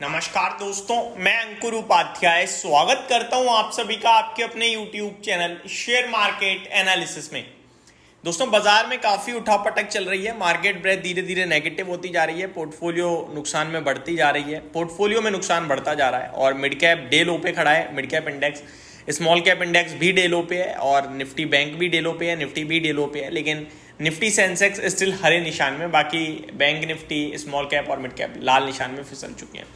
नमस्कार दोस्तों, मैं अंकुर उपाध्याय स्वागत करता हूं आप सभी का आपके अपने YouTube channel share market analysis में। दोस्तों, बाजार में काफी उठापटक चल रही है। मार्केट ब्रेथ धीरे धीरे नेगेटिव होती जा रही है, पोर्टफोलियो नुकसान में बढ़ती जा रही है, पोर्टफोलियो में नुकसान बढ़ता जा रहा है और मिड कैप डे लो पे खड़ा है। Mid cap index, small cap index भी डे लो पे है और निफ्टी बैंक भी डे लो पे है, निफ्टी भी डे लो पे है। लेकिन निफ्टी सेंसेक्स स्टिल हरे निशान में, बाकी बैंक निफ्टी, स्मॉल कैप और मिड कैप लाल निशान में फिसल चुके हैं।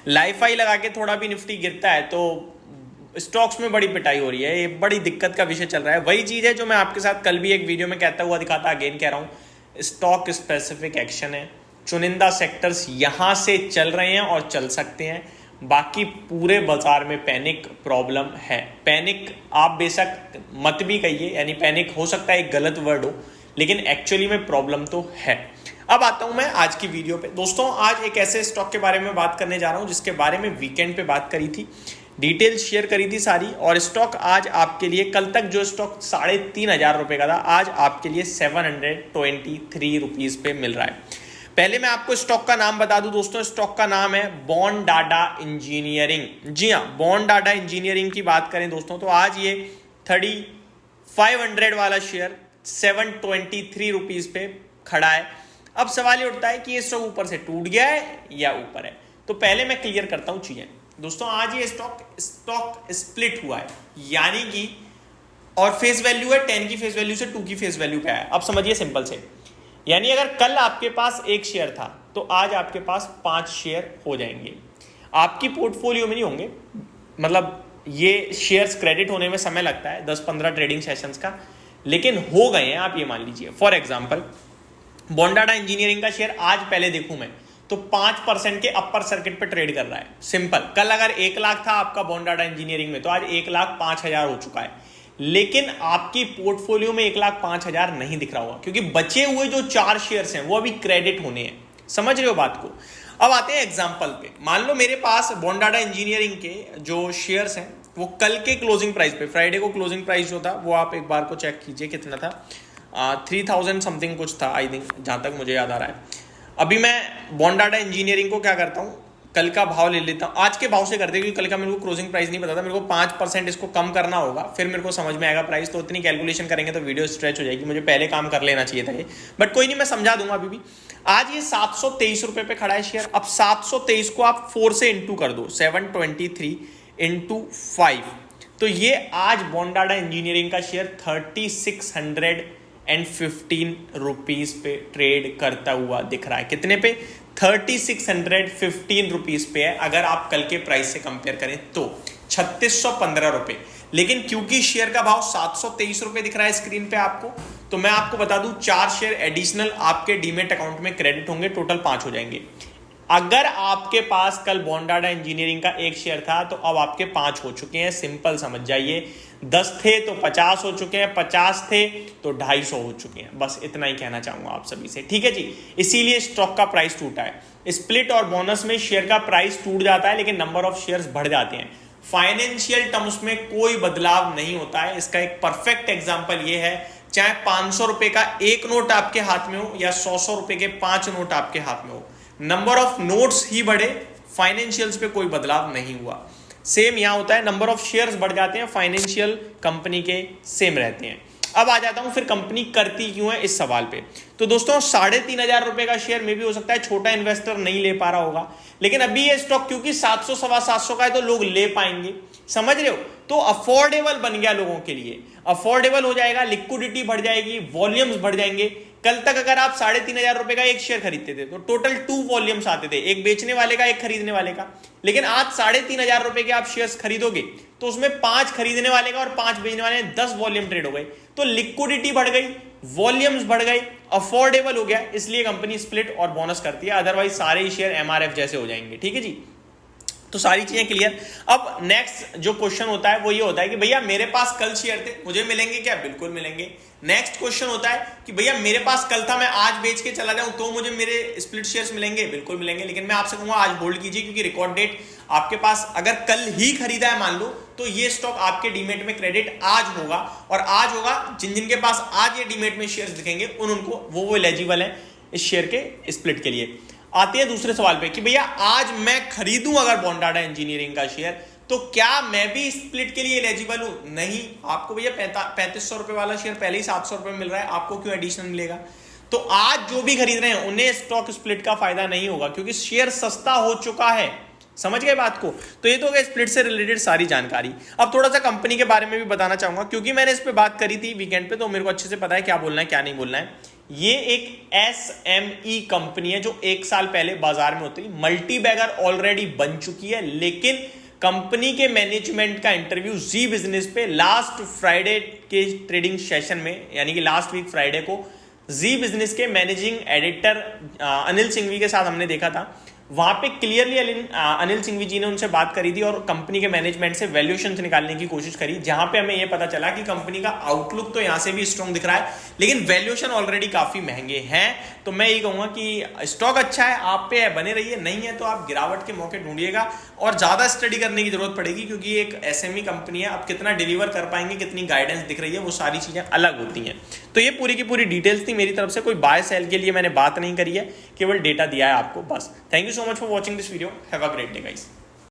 लाइफ हाई लगा के थोड़ा भी निफ्टी गिरता है तो स्टॉक्स में बड़ी पिटाई हो रही है। ये बड़ी दिक्कत का विषय चल रहा है। वही चीज़ है जो मैं आपके साथ कल भी एक वीडियो में कहता हुआ दिखाता, अगेन कह रहा हूँ, स्टॉक स्पेसिफिक एक्शन है। चुनिंदा सेक्टर्स यहाँ से चल रहे हैं और चल सकते हैं, बाकी पूरे बाजार में पैनिक प्रॉब्लम है। पैनिक आप बेशक मत भी कहिए, यानी पैनिक हो सकता है एक गलत वर्ड हो, लेकिन एक्चुअली में प्रॉब्लम तो है। अब आता हूं मैं आज की वीडियो पे। दोस्तों, आज एक ऐसे स्टॉक के बारे में बात करने जा रहा हूं जिसके बारे में वीकेंड पे बात करी थी, डिटेल शेयर करी थी सारी, और स्टॉक आज आपके लिए, कल तक जो स्टॉक 3,500 रुपए का था, आज आपके लिए 723 रुपीज पे मिल रहा है। पहले मैं आपको स्टॉक का नाम बता दूं दोस्तों, स्टॉक का नाम है बॉन्डाडा इंजीनियरिंग। जी हाँ, बॉन्डाडा इंजीनियरिंग की बात करें दोस्तों तो आज ये 3,500 वाला शेयर 723 रुपीज पे खड़ा है। अब सवाल ये उठता है कि ये स्टॉक ऊपर से टूट गया है या ऊपर है। तो पहले मैं क्लियर करता हूं चीजें। दोस्तों, आज ये स्टॉक स्प्लिट हुआ है, यानी कि, और फेस वैल्यू है 10 की फेस वैल्यू से 2 की फेस वैल्यू पे आया। अब समझिए सिंपल से, यानी अगर कल आपके पास एक शेयर था तो आज आपके पास 5 शेयर हो जाएंगे। आपकी पोर्टफोलियो में नहीं होंगे, मतलब ये शेयर्स क्रेडिट होने में समय लगता है, 10-15 ट्रेडिंग सेशंस का, लेकिन हो गए हैं। आप ये मान लीजिए, फॉर एग्जांपल बॉन्डाडा इंजीनियरिंग का शेयर आज पहले देखूं मैं तो 5% के अपर सर्किट पे ट्रेड कर रहा है। सिंपल, कल अगर 1 लाख था आपका बॉन्डाडा इंजीनियरिंग में तो आज 1,05,000 हो चुका है। लेकिन आपकी पोर्टफोलियो में 1,05,000 नहीं दिख रहा होगा, क्योंकि बचे हुए जो 4 शेयर्स हैं वो अभी क्रेडिट होने हैं। समझ रहे हो बात को? अब आते हैं एग्जाम्पल पे। मान लो मेरे पास बॉन्डाडा इंजीनियरिंग के जो शेयर्स हैं वो कल के क्लोजिंग प्राइस पे, फ्राइडे को क्लोजिंग प्राइस जो था वो आप एक बार को चेक कीजिए कितना था, 3,000 समथिंग कुछ था आई थिंक, जहां तक मुझे याद आ रहा है। अभी मैं बॉन्डाडा इंजीनियरिंग को क्या करता हूँ, कल का भाव ले लेता हूँ, आज के भाव से करते हैं, क्योंकि कल का मेरे को क्लोजिंग प्राइस नहीं पता था। मेरे को 5% इसको कम करना होगा, फिर मेरे को समझ में आएगा प्राइस। तो इतनी कैलकुलेशन करेंगे तो वीडियो स्ट्रेच हो जाएगी, मुझे पहले काम कर लेना चाहिए था ये, बट कोई नहीं, मैं समझा दूंगा अभी भी। आज ये 723 रुपए पे खड़ा है शेयर। अब 723 को आप 4 से इंटू कर दो, 723 इंटू 5, तो ये आज बॉन्डाडा इंजीनियरिंग का शेयर 3,615 रुपीज पे ट्रेड करता हुआ दिख रहा है। कितने पे? 3,615 रुपीज पे है, अगर आप कल के प्राइस से कंपेयर करें तो 3,615 रुपए। लेकिन क्योंकि शेयर का भाव 723 रुपए दिख रहा है स्क्रीन पे आपको, तो मैं आपको बता दूं 4 शेयर एडिशनल आपके डीमेट अकाउंट में क्रेडिट होंगे, टोटल 5 हो जाएंगे। अगर आपके पास कल बॉन्डाडा इंजीनियरिंग का 1 शेयर था तो अब आपके 5 हो चुके हैं। सिंपल समझ जाइए, 10 थे तो 50 हो चुके हैं, 50 थे तो 250 हो चुके हैं। बस इतना ही कहना चाहूंगा आप सभी से, ठीक है जी। इसीलिए स्टॉक का प्राइस टूटा है। स्प्लिट और बोनस में शेयर का प्राइस टूट जाता है, लेकिन नंबर ऑफ शेयर्स बढ़ जाते हैं। फाइनेंशियल टर्म्स में कोई बदलाव नहीं होता है। इसका एक परफेक्ट एग्जाम्पल ये है, चाहे 500 रुपए का 1 नोट आपके हाथ में हो या 100 रुपए के 5 नोट आपके हाथ में हो, नंबर ऑफ नोट्स ही बढ़े, फाइनेंशियल्स पे कोई बदलाव नहीं हुआ। सेम यहां होता है, नंबर ऑफ शेयर्स बढ़ जाते हैं, फाइनेंशियल कंपनी के सेम रहते हैं। अब आ जाता हूं फिर कंपनी करती क्यों है इस सवाल पे। तो दोस्तों, 3,500 रुपए का शेयर में भी हो सकता है छोटा इन्वेस्टर नहीं ले पा रहा होगा, लेकिन अभी ये स्टॉक क्योंकि 700 सवा 700 का है तो लोग ले पाएंगे। समझ रहे हो? तो अफोर्डेबल बन गया लोगों के लिए, अफोर्डेबल हो जाएगा, लिक्विडिटी बढ़ जाएगी, वॉल्यूम्स बढ़ जाएंगे। कल तक अगर आप 3,500 रुपए का 1 शेयर खरीदते थे तो टोटल 2 वॉल्यूम्स आते थे, एक बेचने वाले का, एक खरीदने वाले का। लेकिन आज 3,500 रुपए के आप शेयर्स खरीदोगे तो उसमें 5 खरीदने वाले का और 5 बेचने वाले, 10 वॉल्यूम ट्रेड हो गए। तो लिक्विडिटी बढ़ गई, वॉल्यूम्स बढ़ गई, अफोर्डेबल हो गया, इसलिए कंपनी स्प्लिट और बोनस करती है। अदरवाइज सारे ही शेयर एमआरएफ जैसे हो जाएंगे, ठीक है जी। तो सारी चीजें क्लियर। अब नेक्स्ट जो क्वेश्चन होता है वो ये होता है कि भैया मेरे पास कल शेयर थे, मुझे मिलेंगे क्या? बिल्कुल मिलेंगे। नेक्स्ट क्वेश्चन होता है कि भैया मेरे पास कल था, मैं आज बेच के चला जाऊं तो मुझे मेरे स्प्लिट शेयर्स मिलेंगे? बिल्कुल मिलेंगे। लेकिन मैं आपसे कहूंगा आज होल्ड कीजिए, क्योंकि रिकॉर्ड डेट आपके पास अगर कल ही खरीदा है मान लो, तो ये स्टॉक आपके डीमेट में क्रेडिट आज होगा, और आज होगा जिनके पास आज ये डीमेट में शेयर्स दिखेंगे उनको वो एलिजिबल है इस शेयर के स्प्लिट के लिए। आते हैं दूसरे सवाल पे कि भैया आज मैं खरीदूं अगर बॉन्डाटा इंजीनियरिंग का शेयर तो क्या मैं भी स्प्लिट के लिए एलिजिबल हूं? नहीं, आपको भैया 3500 रुपए वाला शेयर पहले ही 700 रुपए मिल रहा है, आपको क्यों एडिशनल मिलेगा? तो आज जो भी खरीद रहे हैं उन्हें स्टॉक स्प्लिट का फायदा नहीं होगा क्योंकि शेयर सस्ता हो चुका है। समझ गए बात को? तो ये तो गया स्प्लिट से रिलेटेड सारी जानकारी। अब थोड़ा सा कंपनी के बारे में भी बताना चाहूंगा क्योंकि मैंने इस पे बात करी थी वीकेंड पे, तो मेरे को अच्छे से पता है क्या बोलना है क्या नहीं बोलना है। ये एक SME कंपनी है जो 1 साल पहले बाजार में होती, मल्टी बैगर ऑलरेडी बन चुकी है, लेकिन कंपनी के मैनेजमेंट का इंटरव्यू जी बिजनेस पे लास्ट फ्राइडे के ट्रेडिंग सेशन में, यानी कि लास्ट वीक फ्राइडे को जी बिजनेस के मैनेजिंग एडिटर अनिल सिंघवी के साथ हमने देखा था। वहां पे क्लियरली अनिल सिंघवी जी ने उनसे बात करी थी और कंपनी के मैनेजमेंट से वैल्यूएशन निकालने की कोशिश करी, जहां पे हमें यह पता चला कि कंपनी का आउटलुक तो यहां से भी स्ट्रॉन्ग दिख रहा है लेकिन वैल्यूएशन ऑलरेडी काफी महंगे हैं। तो मैं ये कहूंगा कि स्टॉक अच्छा है, आप पे बने रहिए, नहीं है तो आप गिरावट के मौके ढूंढिएगा और ज्यादा स्टडी करने की जरूरत पड़ेगी क्योंकि एक SME कंपनी है। अब कितना डिलीवर कर पाएंगे, कितनी गाइडेंस दिख रही है, वो सारी चीजें अलग होती हैं। तो ये पूरी की पूरी डिटेल्स थी मेरी तरफ से, कोई बाय सेल के लिए मैंने बात नहीं करी है, केवल डेटा दिया है आपको बस। Thank you so much for watching this video. Have a great day, guys.